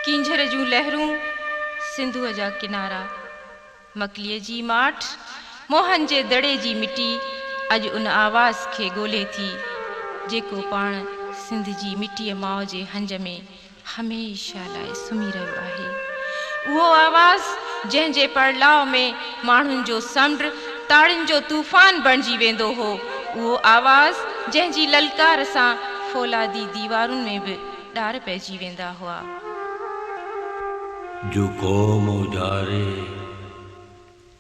कींझर जूं लहरूं सिंधुअ जा किनारा, मकलीअ जी माठ मोहन जे दड़े जी मिटी अॼु उन आवाज़ खे ॻोल्हे थी जेको पाण सिंध जी मिटीअ माउ जे हंज में हमेशह लाइ सुम्ही रहियो आहे। उहो आवाज़ जंहिंजे पड़लाव में माण्हुनि जो समुंड ताड़ियुनि जो तूफ़ान बणिजी वेंदो हो, उहो आवाज़ जंहिंजी ललकार सां फौलादी दीवारुनि में बि ॾार पइजी वेंदा हुआ। जो क़ौम उजारे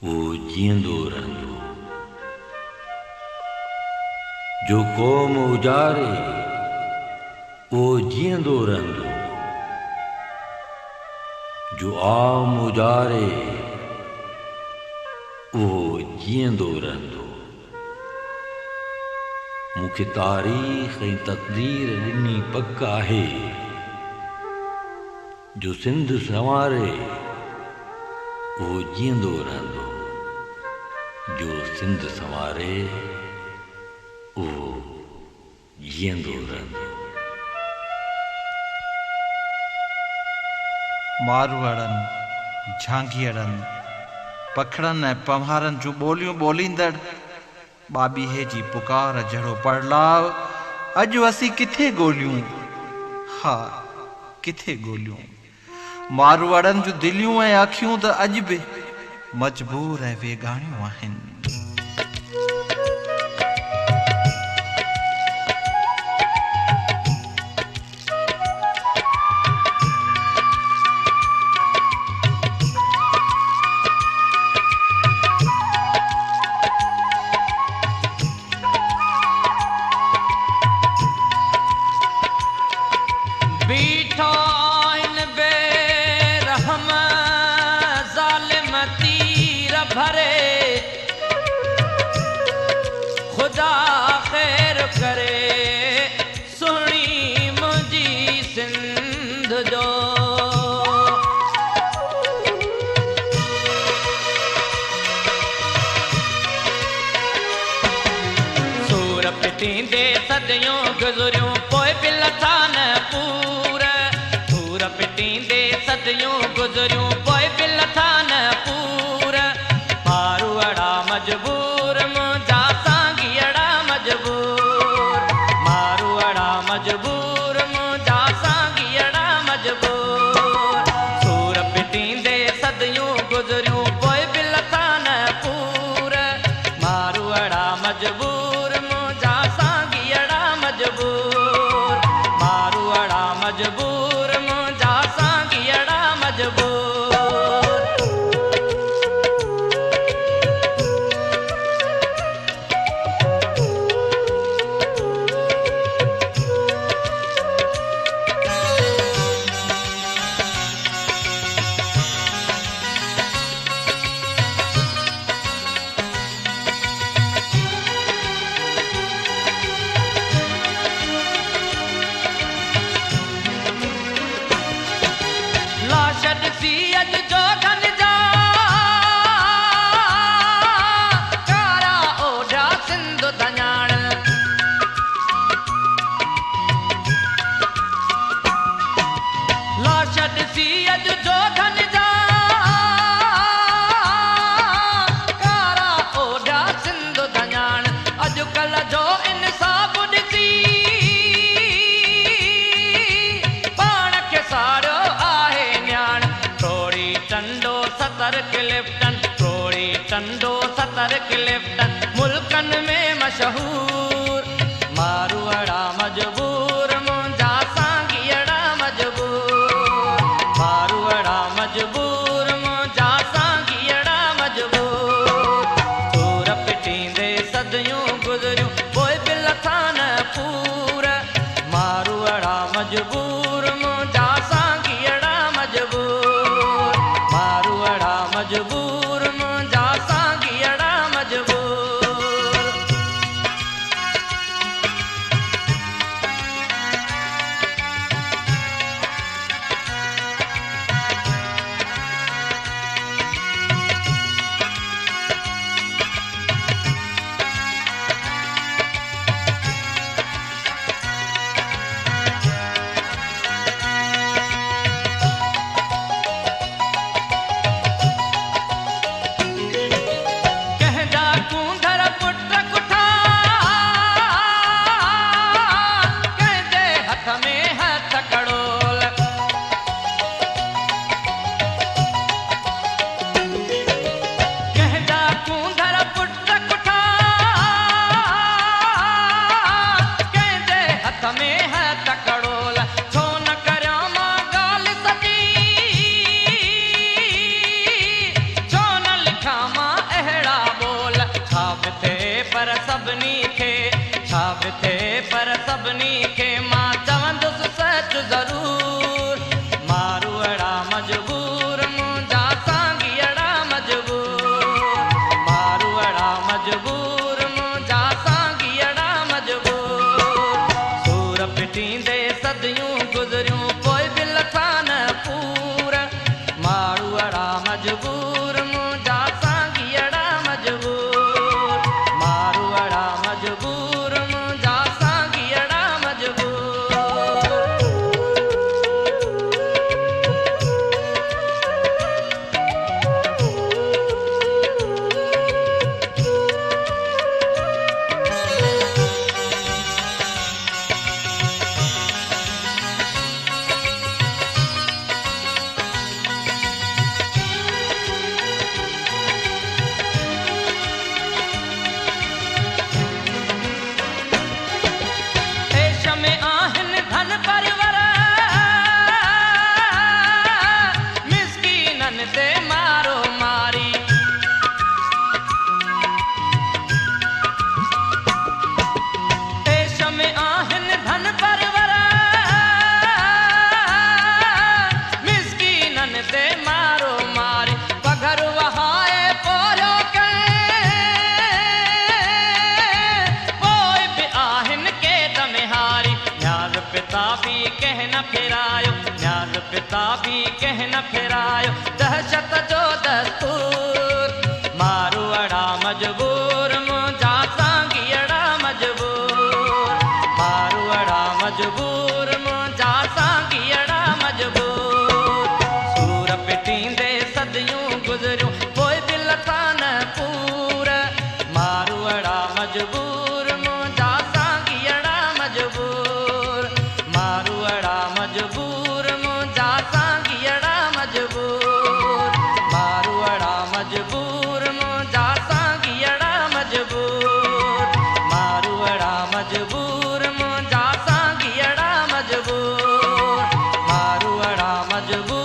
वो जींदो रहंदो, जो क़ौम उजारे वो जींदो रहंदो, जो आम उजारे वो जींदो रहंदो। मूंखे तारीख़ ऐं तक़दीर ॾिनी पक आहे, जो सिंध संवारे वो जींदो रहंदो, जो सिंध संवारे वो जींदो रहंदो। मारवाड़नि, झांगियड़नि, पखड़नि ऐं पम्हारनि जूं ॿोलियूं ॿोलींदड़ बाबीहे जी पुकार जहिड़ो पड़लाव अॼु असीं किथे ॻोल्हियूं? हा, किथे ॻोल्हियूं? मारवाड़नि जूं दिलियूं ऐं अखियूं त अॼु बि मजबूर ऐं वेगाणियूं आहिनि। सभिनी खे मां चवंदुसि सच ज़रूर। मारूअड़ा मजबूर मुंहिंजा सांगीअड़ा मजबूर, मारूअड़ा मजबूर मुंहिंजा सांगीअड़ा मजबूर। सूर पिटींदे सदियूं गुज़रियूं पोइ बि लथा न पूर। मारूअड़ा मजबूर मुंहिंजा सांगीअड़ा मजबूर, मारूअड़ा मजबूर मुंहिंजा सांगीअड़ा मजबूर। देश में आहिनि धन परवर, मिस्कीननि ते मारो मारी। देश में आहिनि धन परवर, मिस्कीननि ते मारो मारी। पघर वहाए पोरियो पोइ बि आहिनि केड में हारी। न्याज़ पिता बि कंहिं न फेरायो, न्याज़ पिता बि कंहिं न फेरायो। दहशत जो दस्तूर। मारूअड़ा मजबूर मुंहिंजा सांगीअड़ा मजबूर, मारूअड़ा मजबूर मुंहिंजा सांगीअड़ा मजबूर। सूर पिटींदे सदियूं गुज़रियूं पोइ बि लथा न पूर। मारूअड़ा मजबूर मुंहिंजा सांगीअड़ा मजबूर, मारूअड़ा मजबूर मुंहिंजा सांगीअड़ा मजबूर, मारूअड़ा मजबूर मुंहिंजा सांगीअड़ा मजबूर, मारूअड़ा मजबूर मुंहिंजा सांगीअड़ा मजबूर, मारूअड़ा मजबूर।